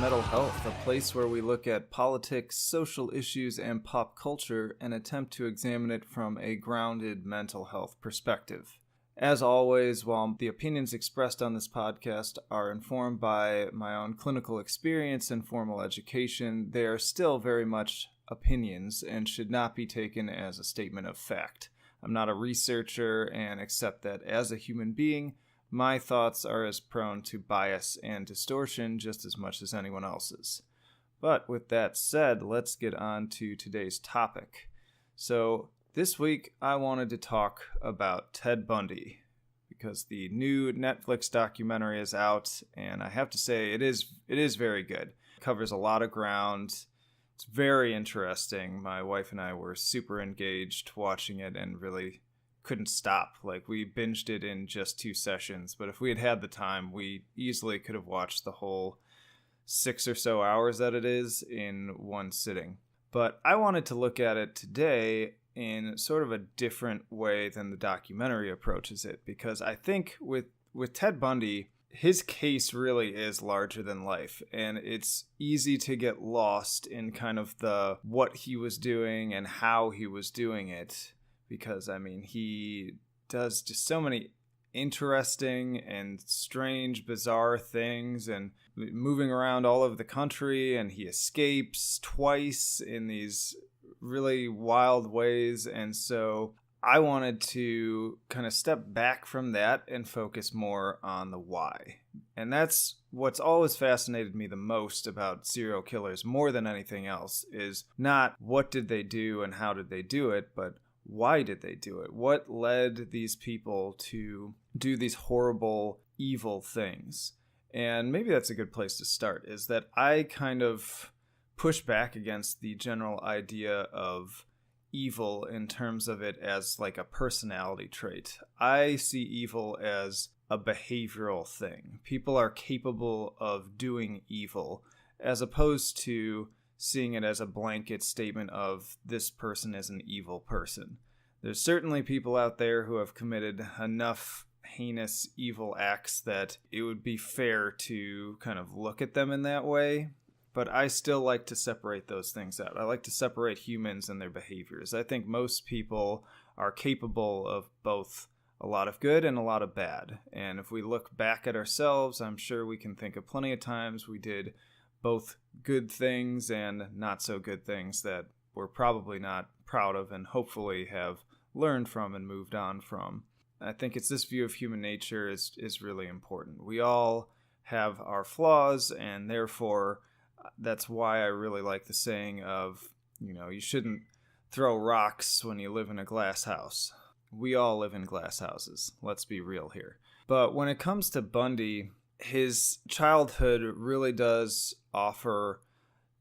Mental Health, a place where we look at politics, social issues, and pop culture and attempt to examine it from a grounded mental health perspective. As always, while the opinions expressed on this podcast are informed by my own clinical experience and formal education, they are still very much opinions and should not be taken as a statement of fact. I'm not a researcher and accept that as a human being, my thoughts are as prone to bias and distortion just as much as anyone else's. But with that said, let's get on to today's topic. So this week I wanted to talk about Ted Bundy because the new Netflix documentary is out, and I have to say it is very good. It covers a lot of ground. It's very interesting. My wife and I were super engaged watching it and really couldn't stop. Like, we binged it in just 2 sessions, but if we had had the time, we easily could have watched the whole 6 or so hours that it is in one sitting. But I wanted to look at it today in sort of a different way than the documentary approaches it, because I think with Ted Bundy, his case really is larger than life, and it's easy to get lost in kind of the what he was doing and how he was doing it. Because, I mean, he does just so many interesting and strange, bizarre things and moving around all over the country, and he escapes twice in these really wild ways. And so I wanted to kind of step back from that and focus more on the why. And that's what's always fascinated me the most about serial killers more than anything else, is not what did they do and how did they do it, but why did they do it? What led these people to do these horrible, evil things? And maybe that's a good place to start, is that I kind of push back against the general idea of evil in terms of it as like a personality trait. I see evil as a behavioral thing. People are capable of doing evil, as opposed to seeing it as a blanket statement of this person is an evil person. There's certainly people out there who have committed enough heinous evil acts that it would be fair to kind of look at them in that way, but I still like to separate those things out. I like to separate humans and their behaviors. I think most people are capable of both a lot of good and a lot of bad, and if we look back at ourselves, I'm sure we can think of plenty of times we did both good things and not so good things that we're probably not proud of and hopefully have learned from and moved on from. I think it's this view of human nature is really important. We all have our flaws, and therefore that's why I really like the saying of, you shouldn't throw rocks when you live in a glass house. We all live in glass houses. Let's be real here. But when it comes to Bundy, his childhood really does offer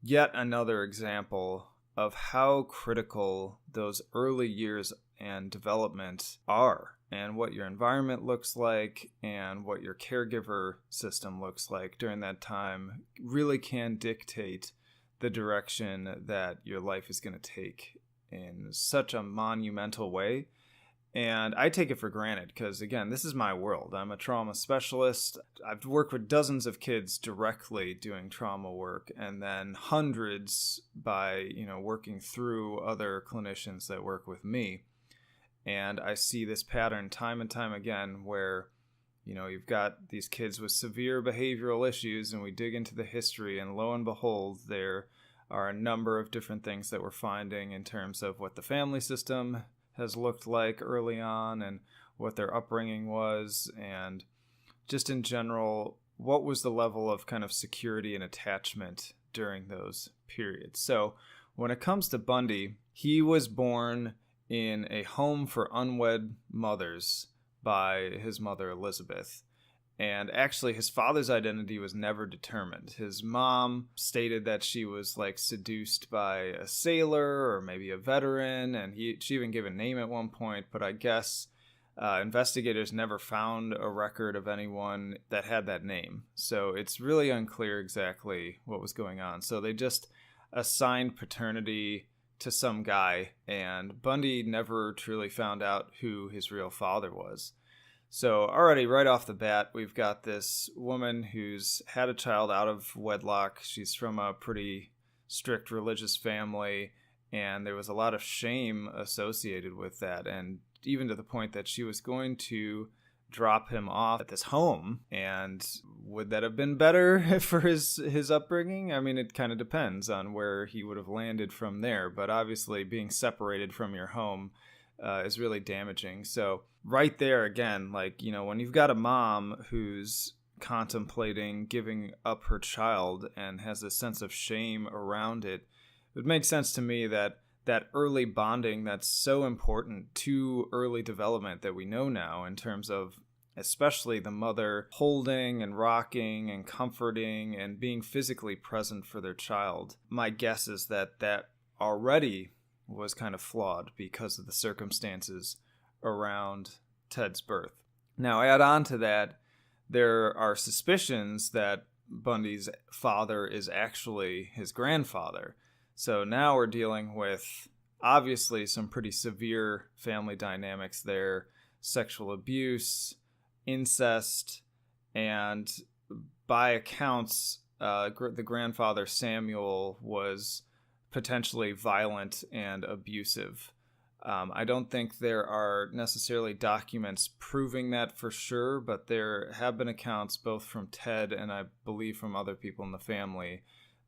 yet another example of how critical those early years and development are, and what your environment looks like and what your caregiver system looks like during that time really can dictate the direction that your life is going to take in such a monumental way. And I take it for granted because, again, this is my world. I'm a trauma specialist. I've worked with dozens of kids directly doing trauma work, and then hundreds by, working through other clinicians that work with me. And I see this pattern time and time again where, you've got these kids with severe behavioral issues, and we dig into the history, and lo and behold, there are a number of different things that we're finding in terms of what the family system has looked like early on and what their upbringing was, and just in general, what was the level of kind of security and attachment during those periods. So when it comes to Bundy, he was born in a home for unwed mothers by his mother Elizabeth. And actually, his father's identity was never determined. His mom stated that she was seduced by a sailor or maybe a veteran, and she even gave a name at one point. But I guess investigators never found a record of anyone that had that name. So it's really unclear exactly what was going on. So they just assigned paternity to some guy, and Bundy never truly found out who his real father was. So already right off the bat, we've got this woman who's had a child out of wedlock. She's from a pretty strict religious family, and there was a lot of shame associated with that, and even to the point that she was going to drop him off at this home. And would that have been better for his upbringing? I mean, it kind of depends on where he would have landed from there, but obviously being separated from your home is really damaging. So right there again, like, when you've got a mom who's contemplating giving up her child and has a sense of shame around it, it would make sense to me that early bonding that's so important to early development that we know now, in terms of especially the mother holding and rocking and comforting and being physically present for their child. My guess is that already was kind of flawed because of the circumstances around Ted's birth. Now, add on to that, there are suspicions that Bundy's father is actually his grandfather. So now we're dealing with, obviously, some pretty severe family dynamics there: sexual abuse, incest, and by accounts, the grandfather, Samuel, was potentially violent and abusive. I don't think there are necessarily documents proving that for sure, but there have been accounts both from Ted and I believe from other people in the family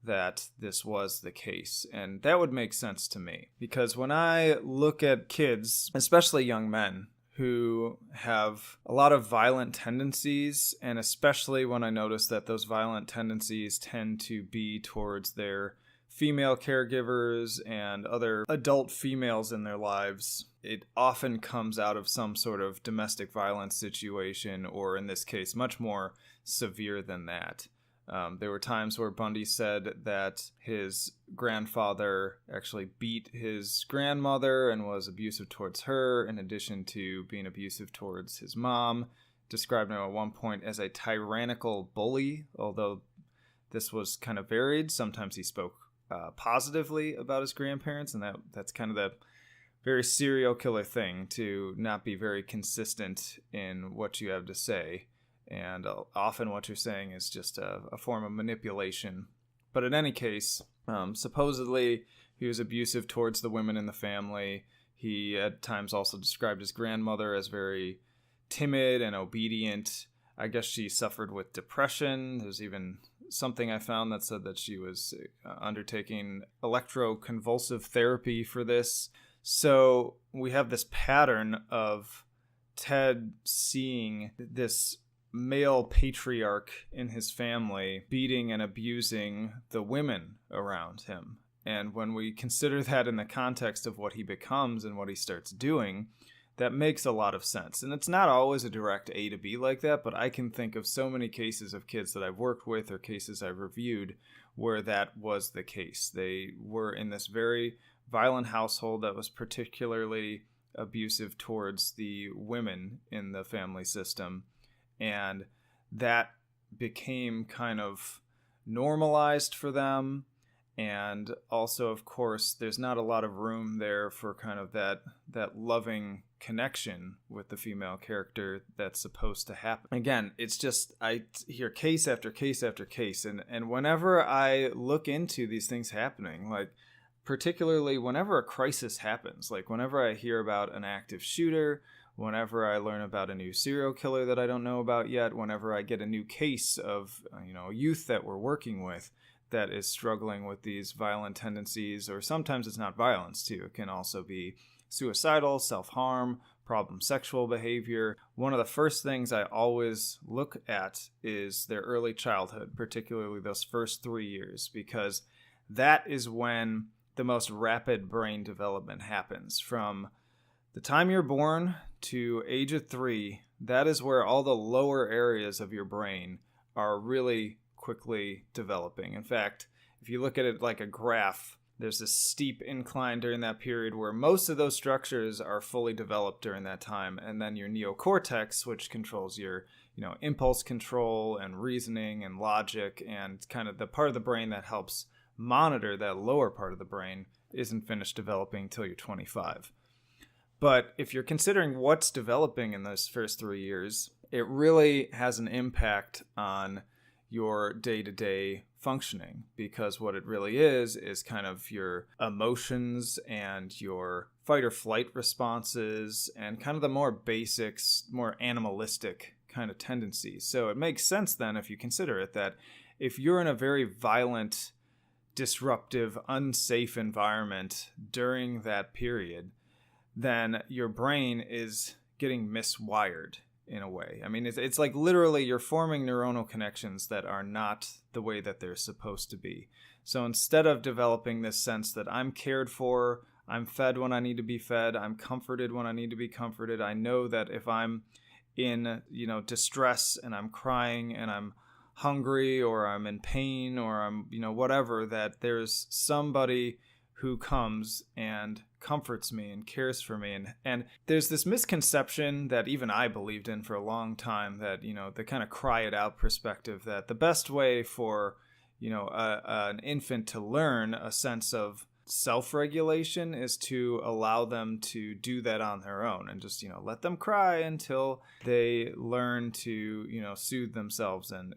that this was the case. And that would make sense to me, because when I look at kids, especially young men, who have a lot of violent tendencies, and especially when I notice that those violent tendencies tend to be towards their female caregivers and other adult females in their lives, it often comes out of some sort of domestic violence situation, or in this case, much more severe than that. There were times where Bundy said that his grandfather actually beat his grandmother and was abusive towards her, in addition to being abusive towards his mom. Described him at one point as a tyrannical bully, although this was kind of varied. Sometimes he spoke positively about his grandparents, and that's kind of the very serial killer thing, to not be very consistent in what you have to say. And often what you're saying is just a form of manipulation. But in any case, supposedly he was abusive towards the women in the family. He at times also described his grandmother as very timid and obedient. I guess she suffered with depression. There's even something I found that said that she was undertaking electroconvulsive therapy for this. So we have this pattern of Ted seeing this male patriarch in his family beating and abusing the women around him. And when we consider that in the context of what he becomes and what he starts doing, that makes a lot of sense. And it's not always a direct A to B like that, but I can think of so many cases of kids that I've worked with or cases I've reviewed where that was the case. They were in this very violent household that was particularly abusive towards the women in the family system. And that became kind of normalized for them. And also, of course, there's not a lot of room there for kind of that loving connection with the female character that's supposed to happen. Again, it's just, I hear case after case after case. And whenever I look into these things happening, like particularly whenever a crisis happens, like whenever I hear about an active shooter, whenever I learn about a new serial killer that I don't know about yet, whenever I get a new case of, a youth that we're working with that is struggling with these violent tendencies, or sometimes it's not violence too. It can also be suicidal, self-harm, problem sexual behavior. One of the first things I always look at is their early childhood, particularly those first 3 years, because that is when the most rapid brain development happens. From the time you're born to age of 3, that is where all the lower areas of your brain are really quickly developing. In fact, if you look at it like a graph, there's this steep incline during that period where most of those structures are fully developed during that time. And then your neocortex, which controls your, impulse control and reasoning and logic, and kind of the part of the brain that helps monitor that lower part of the brain, isn't finished developing until you're 25. But if you're considering what's developing in those first 3 years, it really has an impact on your day-to-day functioning, because what it really is kind of your emotions and your fight or flight responses and kind of the more basics, more animalistic kind of tendencies. So it makes sense then, if you consider it, that if you're in a very violent, disruptive, unsafe environment during that period, then your brain is getting miswired in a way. I mean, it's like literally you're forming neuronal connections that are not the way that they're supposed to be. So instead of developing this sense that I'm cared for, I'm fed when I need to be fed, I'm comforted when I need to be comforted, I know that if I'm in, distress and I'm crying and I'm hungry or I'm in pain or I'm, whatever, that there's somebody who comes and comforts me and cares for me. And there's this misconception that even I believed in for a long time, that, the kind of cry it out perspective, that the best way for, an infant to learn a sense of self-regulation is to allow them to do that on their own and just, let them cry until they learn to, soothe themselves and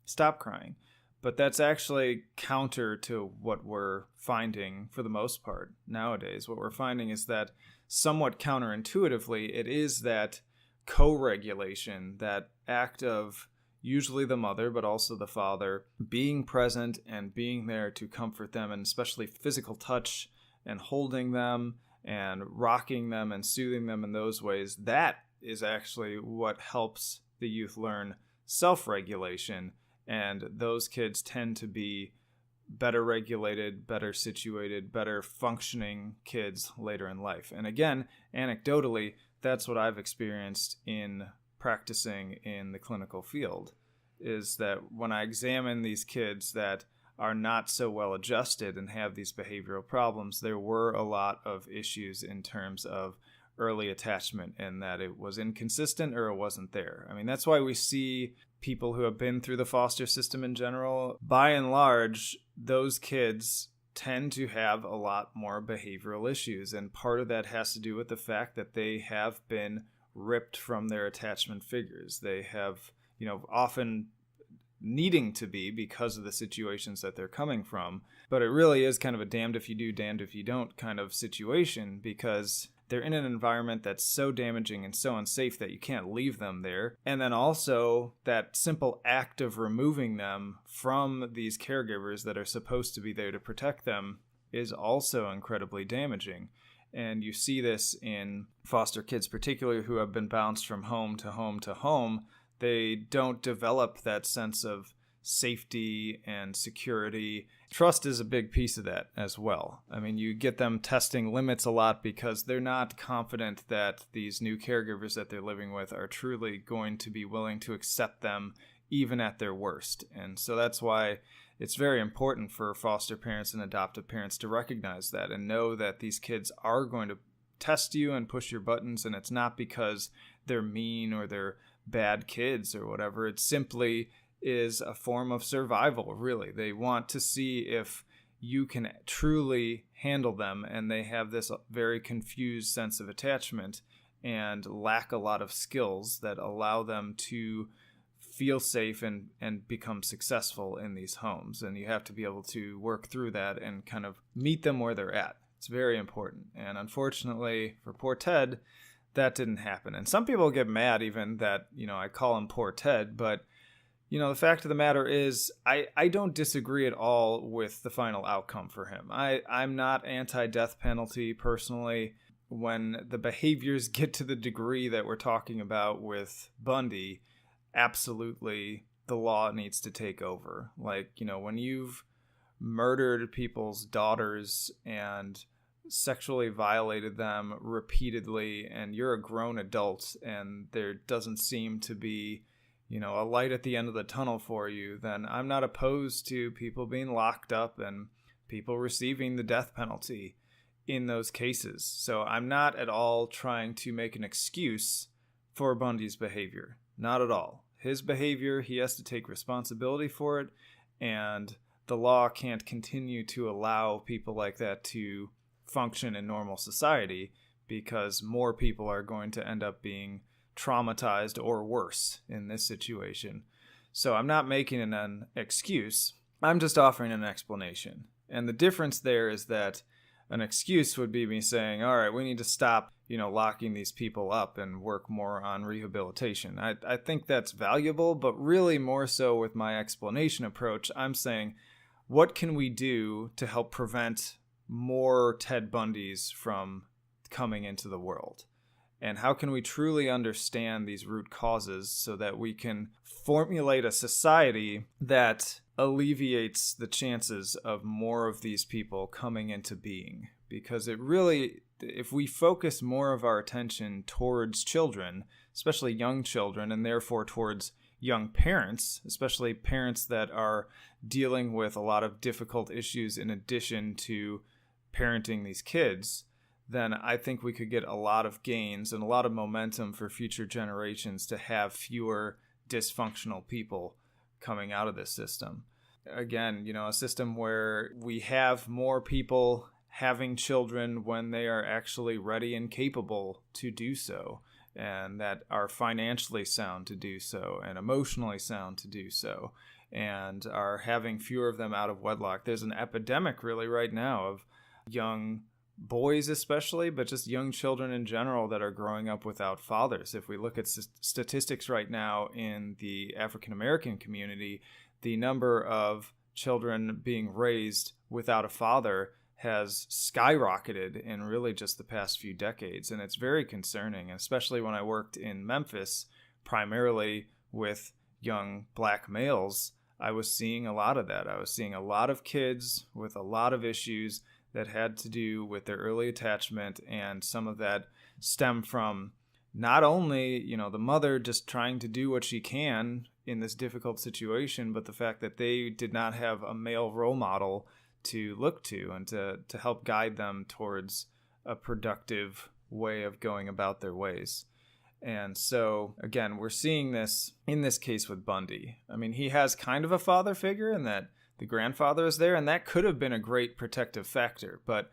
stop crying. But that's actually counter to what we're finding for the most part nowadays. What we're finding is that somewhat counterintuitively, it is that co-regulation, that act of usually the mother, but also the father, being present and being there to comfort them, and especially physical touch and holding them and rocking them and soothing them in those ways. That is actually what helps the youth learn self-regulation. And those kids tend to be better regulated, better situated, better functioning kids later in life. And again, anecdotally, that's what I've experienced in practicing in the clinical field, is that when I examine these kids that are not so well adjusted and have these behavioral problems, there were a lot of issues in terms of early attachment, and that it was inconsistent or it wasn't there. I mean, that's why we see people who have been through the foster system in general, by and large, those kids tend to have a lot more behavioral issues. And part of that has to do with the fact that they have been ripped from their attachment figures. They have, often needing to be because of the situations that they're coming from. But it really is kind of a damned if you do, damned if you don't kind of situation, because they're in an environment that's so damaging and so unsafe that you can't leave them there. And then also that simple act of removing them from these caregivers that are supposed to be there to protect them is also incredibly damaging. And you see this in foster kids, particularly who have been bounced from home to home to home. They don't develop that sense of safety and security. Trust is a big piece of that as well. I mean, you get them testing limits a lot because they're not confident that these new caregivers that they're living with are truly going to be willing to accept them even at their worst. And so that's why it's very important for foster parents and adoptive parents to recognize that and know that these kids are going to test you and push your buttons, and it's not because they're mean or they're bad kids or whatever. It simply is a form of survival, really. They want to see if you can truly handle them, and they have this very confused sense of attachment and lack a lot of skills that allow them to feel safe and become successful in these homes. And you have to be able to work through that and kind of meet them where they're at. It's very important. And unfortunately for poor Ted, that didn't happen. And some people get mad even that, I call him poor Ted, but the fact of the matter is, I don't disagree at all with the final outcome for him. I'm not anti-death penalty personally. When the behaviors get to the degree that we're talking about with Bundy, absolutely the law needs to take over. Like, when you've murdered people's daughters and sexually violated them repeatedly, and you're a grown adult and there doesn't seem to be a light at the end of the tunnel for you, then I'm not opposed to people being locked up and people receiving the death penalty in those cases. So I'm not at all trying to make an excuse for Bundy's behavior. Not at all. His behavior, he has to take responsibility for it, and the law can't continue to allow people like that to function in normal society, because more people are going to end up being traumatized or worse in this situation. So I'm not making an excuse. I'm just offering an explanation. And the difference there is that an excuse would be me saying, all right, we need to stop, locking these people up and work more on rehabilitation. I think that's valuable, but really more so with my explanation approach, I'm saying, what can we do to help prevent more Ted Bundys from coming into the world? And how can we truly understand these root causes so that we can formulate a society that alleviates the chances of more of these people coming into being? Because it really, if we focus more of our attention towards children, especially young children, and therefore towards young parents, especially parents that are dealing with a lot of difficult issues in addition to parenting these kids, then I think we could get a lot of gains and a lot of momentum for future generations to have fewer dysfunctional people coming out of this system. Again, a system where we have more people having children when they are actually ready and capable to do so, and that are financially sound to do so and emotionally sound to do so, and are having fewer of them out of wedlock. There's an epidemic really right now of young boys especially, but just young children in general that are growing up without fathers. If we look at statistics right now in the African American community, the number of children being raised without a father has skyrocketed in really just the past few decades. And it's very concerning, especially when I worked in Memphis, primarily with young black males. I was seeing a lot of that. I was seeing a lot of kids with a lot of issues that had to do with their early attachment, and some of that stemmed from not only, the mother just trying to do what she can in this difficult situation, but the fact that they did not have a male role model to look to and to help guide them towards a productive way of going about their ways. And so, again, we're seeing this in this case with Bundy. I mean, he has kind of a father figure in that the grandfather is there, and that could have been a great protective factor. But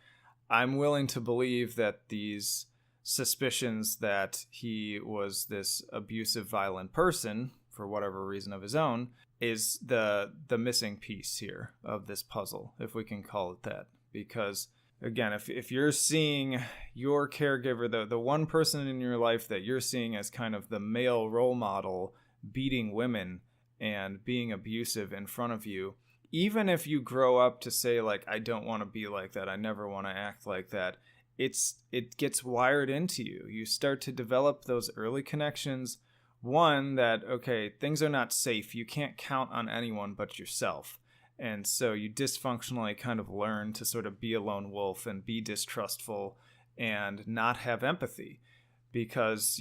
I'm willing to believe that these suspicions that he was this abusive, violent person, for whatever reason of his own, is the missing piece here of this puzzle, if we can call it that. Because, again, if you're seeing your caregiver, the one person in your life that you're seeing as kind of the male role model beating women and being abusive in front of you, even if you grow up to say, like, I don't want to be like that, I never want to act like that, it gets wired into you. You start to develop those early connections. One, that, okay, things are not safe. You can't count on anyone but yourself. And so you dysfunctionally kind of learn to sort of be a lone wolf and be distrustful and not have empathy. Because,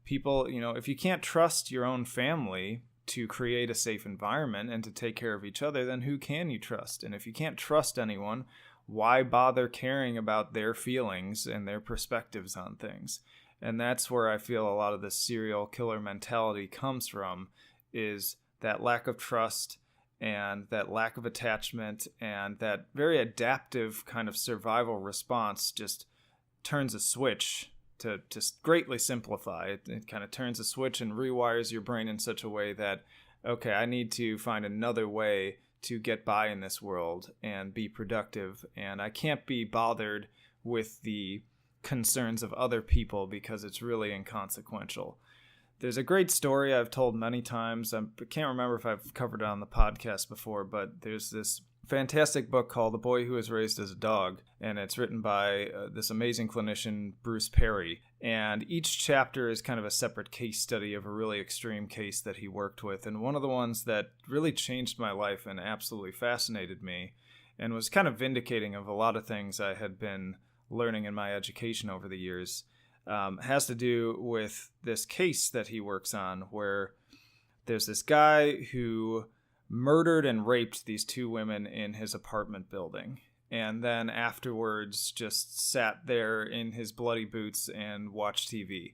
people, if you can't trust your own family to create a safe environment and to take care of each other, then who can you trust? And if you can't trust anyone, why bother caring about their feelings and their perspectives on things? And that's where I feel a lot of the serial killer mentality comes from, is that lack of trust and that lack of attachment, and that very adaptive kind of survival response just turns a switch. To greatly simplify it, it kind of turns a switch and rewires your brain in such a way that, okay, I need to find another way to get by in this world and be productive, and I can't be bothered with the concerns of other people because it's really inconsequential. There's a great story I've told many times. I can't remember if I've covered it on the podcast before, but there's this fantastic book called The Boy Who Was Raised as a Dog, and it's written by this amazing clinician, Bruce Perry. And each chapter is kind of a separate case study of a really extreme case that he worked with. And one of the ones that really changed my life and absolutely fascinated me and was kind of vindicating of a lot of things I had been learning in my education over the years has to do with this case that he works on, where there's this guy who murdered and raped these two women in his apartment building, and then afterwards just sat there in his bloody boots and watched TV.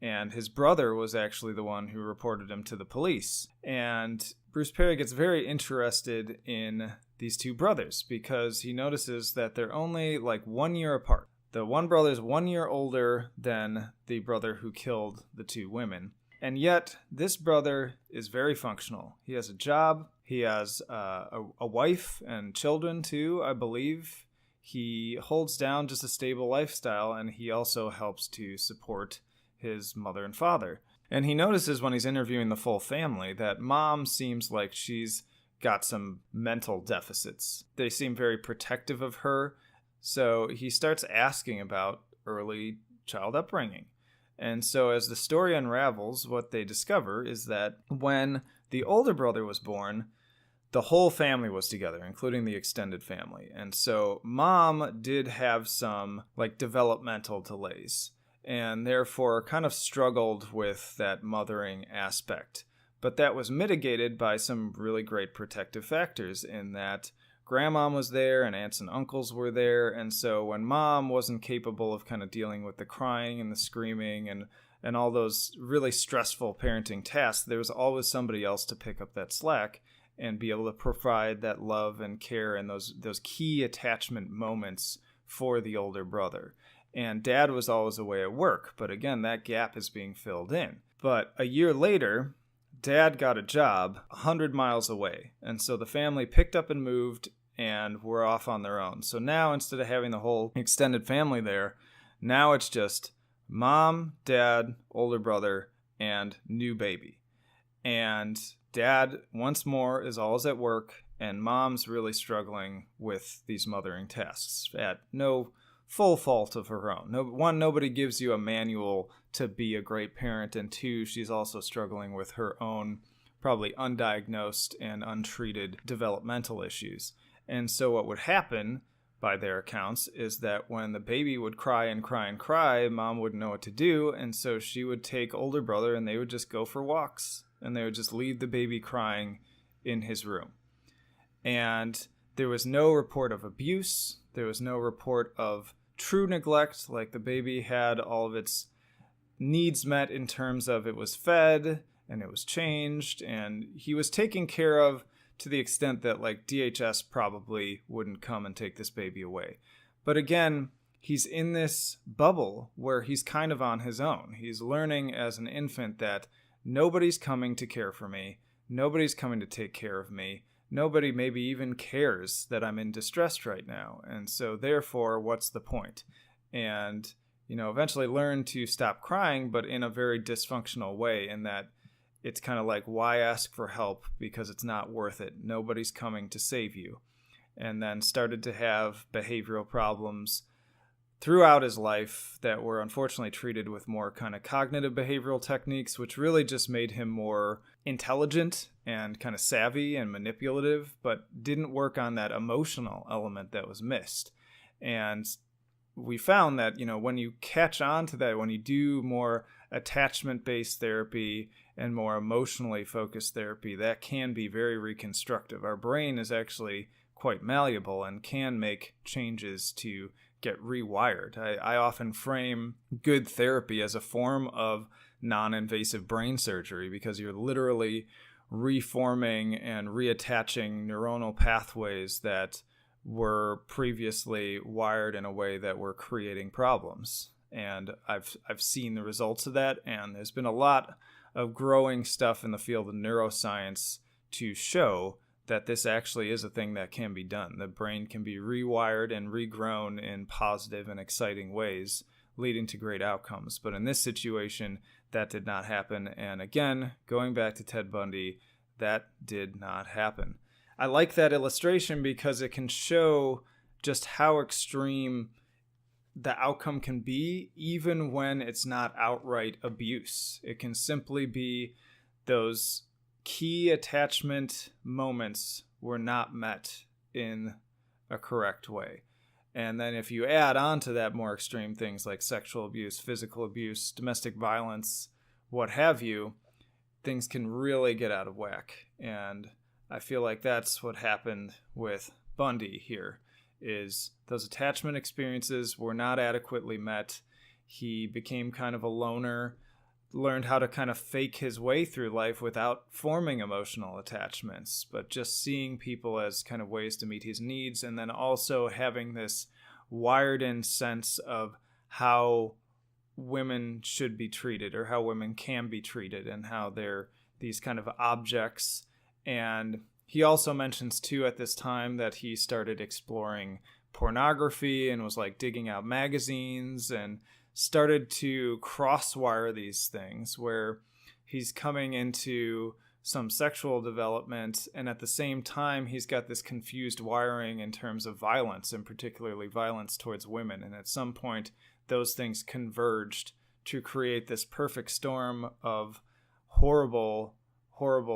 And his brother was actually the one who reported him to the police. And Bruce Perry gets very interested in these two brothers because he notices that they're only like 1 year apart. The one brother is 1 year older than the brother who killed the two women. And yet, this brother is very functional. He has a job. He has a wife and children, too, I believe. He holds down just a stable lifestyle, and he also helps to support his mother and father. And he notices when he's interviewing the full family that mom seems like she's got some mental deficits. They seem very protective of her. So he starts asking about early child upbringing. And so as the story unravels, what they discover is that when the older brother was born, the whole family was together, including the extended family. And so mom did have some developmental delays and therefore kind of struggled with that mothering aspect. But that was mitigated by some really great protective factors in that grandma was there and aunts and uncles were there. And so when mom wasn't capable of kind of dealing with the crying and the screaming and all those really stressful parenting tasks, there was always somebody else to pick up that slack and be able to provide that love and care and those key attachment moments for the older brother. And dad was always away at work, but again, that gap is being filled in. But a year later, dad got a job 100 miles away, and so the family picked up and moved and were off on their own. So now, instead of having the whole extended family there, now it's just mom, dad, older brother, and new baby. And dad, once more, is always at work, and mom's really struggling with these mothering tasks at no full fault of her own. Nobody gives you a manual to be a great parent, and two, she's also struggling with her own probably undiagnosed and untreated developmental issues. And so what would happen, by their accounts, is that when the baby would cry and cry and cry, mom wouldn't know what to do, and so she would take older brother and they would just go for walks, and they would just leave the baby crying in his room. And there was no report of abuse. There was no report of true neglect, like the baby had all of its needs met in terms of it was fed and it was changed and he was taken care of to the extent that DHS probably wouldn't come and take this baby away. But again, he's in this bubble where he's kind of on his own. He's learning as an infant that nobody's coming to care for me. Nobody's coming to take care of me. Nobody maybe even cares that I'm in distress right now. And so therefore, what's the point? And, eventually learn to stop crying, but in a very dysfunctional way, in that it's kind of like, why ask for help? Because it's not worth it. Nobody's coming to save you. And then started to have behavioral problems throughout his life that were unfortunately treated with more kind of cognitive behavioral techniques, which really just made him more intelligent and kind of savvy and manipulative, but didn't work on that emotional element that was missed. And we found that, when you catch on to that, when you do more attachment-based therapy and more emotionally focused therapy, that can be very reconstructive. Our brain is actually quite malleable and can make changes to get rewired. I often frame good therapy as a form of non-invasive brain surgery because you're literally reforming and reattaching neuronal pathways that were previously wired in a way that were creating problems. And I've seen the results of that, and there's been a lot of growing stuff in the field of neuroscience to show that this actually is a thing that can be done. The brain can be rewired and regrown in positive and exciting ways, leading to great outcomes. But in this situation, that did not happen. And again, going back to Ted Bundy, that did not happen. I like that illustration because it can show just how extreme the outcome can be, even when it's not outright abuse. It can simply be those key attachment moments were not met in a correct way. And then if you add on to that more extreme things like sexual abuse, physical abuse, domestic violence, what have you, things can really get out of whack. And I feel like that's what happened with Bundy here, is those attachment experiences were not adequately met. He became kind of a loner, learned how to kind of fake his way through life without forming emotional attachments, but just seeing people as kind of ways to meet his needs, and then also having this wired in sense of how women should be treated or how women can be treated and how they're these kind of objects. And he also mentions too at this time that he started exploring pornography and was like digging out magazines and started to crosswire these things where he's coming into some sexual development, and at the same time he's got this confused wiring in terms of violence, and particularly violence towards women. And at some point those things converged to create this perfect storm of horrible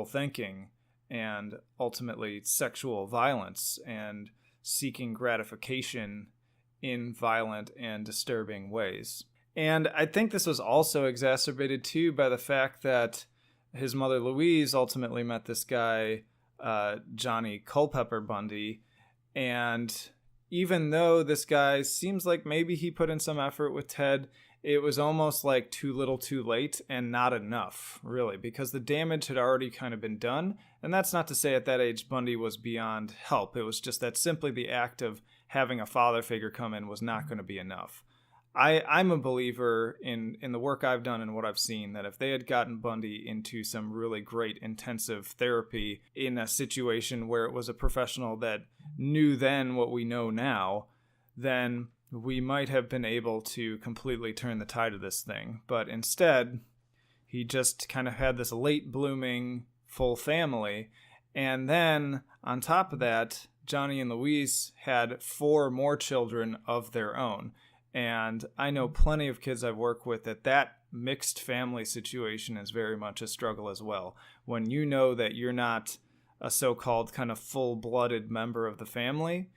thinking and ultimately sexual violence and seeking gratification in violent and disturbing ways. And I think this was also exacerbated too by the fact that his mother Louise ultimately met this guy, Johnny Culpepper Bundy. And even though this guy seems like maybe he put in some effort with Ted, it was almost like too little too late and not enough, really, because the damage had already kind of been done. And that's not to say at that age Bundy was beyond help. It was just that simply the act of having a father figure come in was not going to be enough. I'm a believer in the work I've done and what I've seen that if they had gotten Bundy into some really great intensive therapy in a situation where it was a professional that knew then what we know now, then we might have been able to completely turn the tide of this thing. But instead, he just kind of had this late blooming full family. And then on top of that, Johnny and Louise had 4 more children of their own. And I know plenty of kids I've worked with that mixed family situation is very much a struggle as well. When you know that you're not a so-called kind of full-blooded member of the family,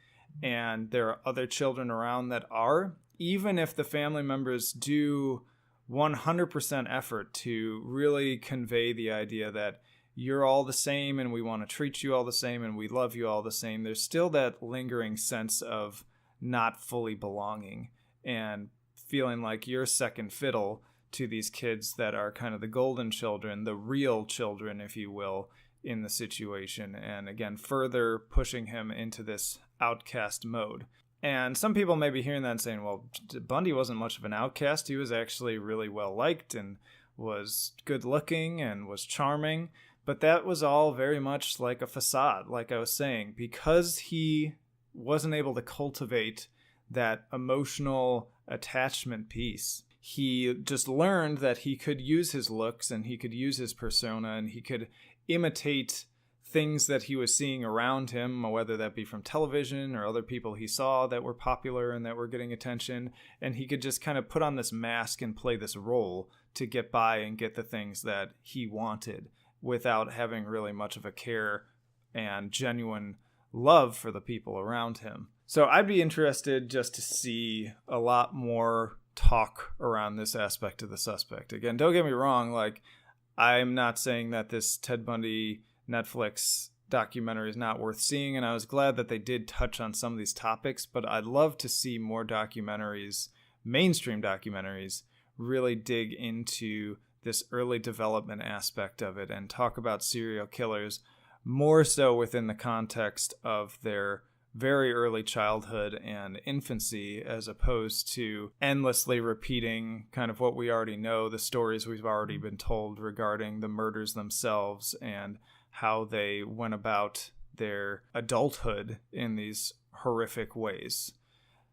and there are other children around that are, even if the family members do 100% effort to really convey the idea that you're all the same and we want to treat you all the same and we love you all the same, there's still that lingering sense of not fully belonging and feeling like you're second fiddle to these kids that are kind of the golden children, the real children, if you will, in the situation. And again, further pushing him into this outcast mode. And some people may be hearing that and saying, well, Bundy wasn't much of an outcast. He was actually really well liked and was good looking and was charming. But that was all very much like a facade, like I was saying, because he wasn't able to cultivate that emotional attachment piece. He just learned that he could use his looks and he could use his persona and he could imitate things that he was seeing around him, whether that be from television or other people he saw that were popular and that were getting attention. And he could just kind of put on this mask and play this role to get by and get the things that he wanted without having really much of a care and genuine love for the people around him. So I'd be interested just to see a lot more talk around this aspect of the suspect. Again, don't get me wrong, like, I'm not saying that this Ted Bundy Netflix documentary is not worth seeing, and I was glad that they did touch on some of these topics, but I'd love to see more documentaries, mainstream documentaries, really dig into this early development aspect of it and talk about serial killers more so within the context of their very early childhood and infancy, as opposed to endlessly repeating kind of what we already know, the stories we've already been told regarding the murders themselves and how they went about their adulthood in these horrific ways.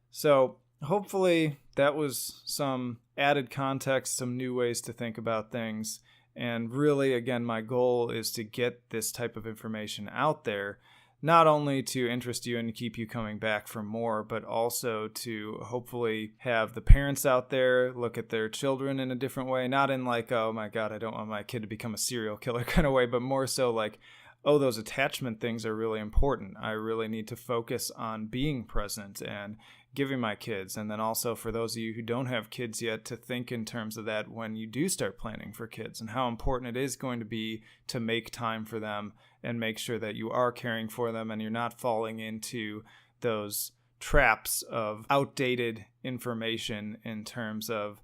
So hopefully that was some added context, some new ways to think about things. And really, again, my goal is to get this type of information out there, not only to interest you and keep you coming back for more, but also to hopefully have the parents out there look at their children in a different way. Not in like, oh my God, I don't want my kid to become a serial killer kind of way, but more so like, oh, those attachment things are really important. I really need to focus on being present and giving my kids. And then also for those of you who don't have kids yet, to think in terms of that when you do start planning for kids and how important it is going to be to make time for them and make sure that you are caring for them and you're not falling into those traps of outdated information in terms of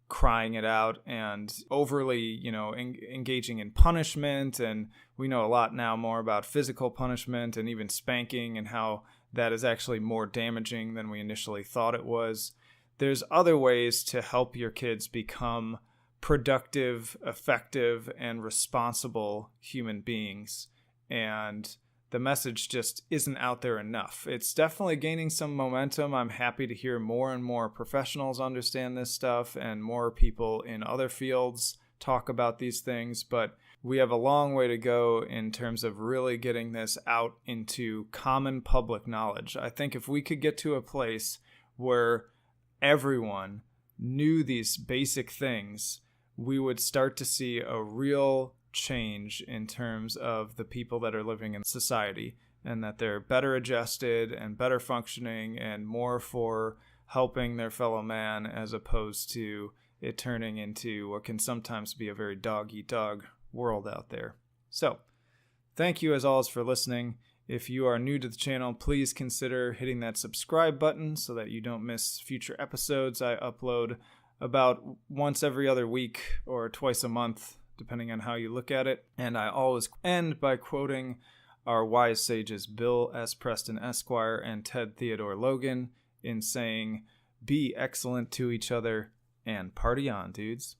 crying it out and overly, engaging in punishment. And we know a lot now more about physical punishment and even spanking and how that is actually more damaging than we initially thought it was. There's other ways to help your kids become productive, effective, and responsible human beings. And the message just isn't out there enough. It's definitely gaining some momentum. I'm happy to hear more and more professionals understand this stuff and more people in other fields talk about these things, but we have a long way to go in terms of really getting this out into common public knowledge. I think if we could get to a place where everyone knew these basic things, we would start to see a real change in terms of the people that are living in society, and that they're better adjusted and better functioning and more for helping their fellow man, as opposed to it turning into what can sometimes be a very dog-eat-dog world out there. So, thank you as always for listening. If you are new to the channel, please consider hitting that subscribe button so that you don't miss future episodes. I upload about once every other week or twice a month, depending on how you look at it. And I always end by quoting our wise sages Bill S. Preston Esquire and Ted Theodore Logan in saying, "Be excellent to each other and party on, dudes."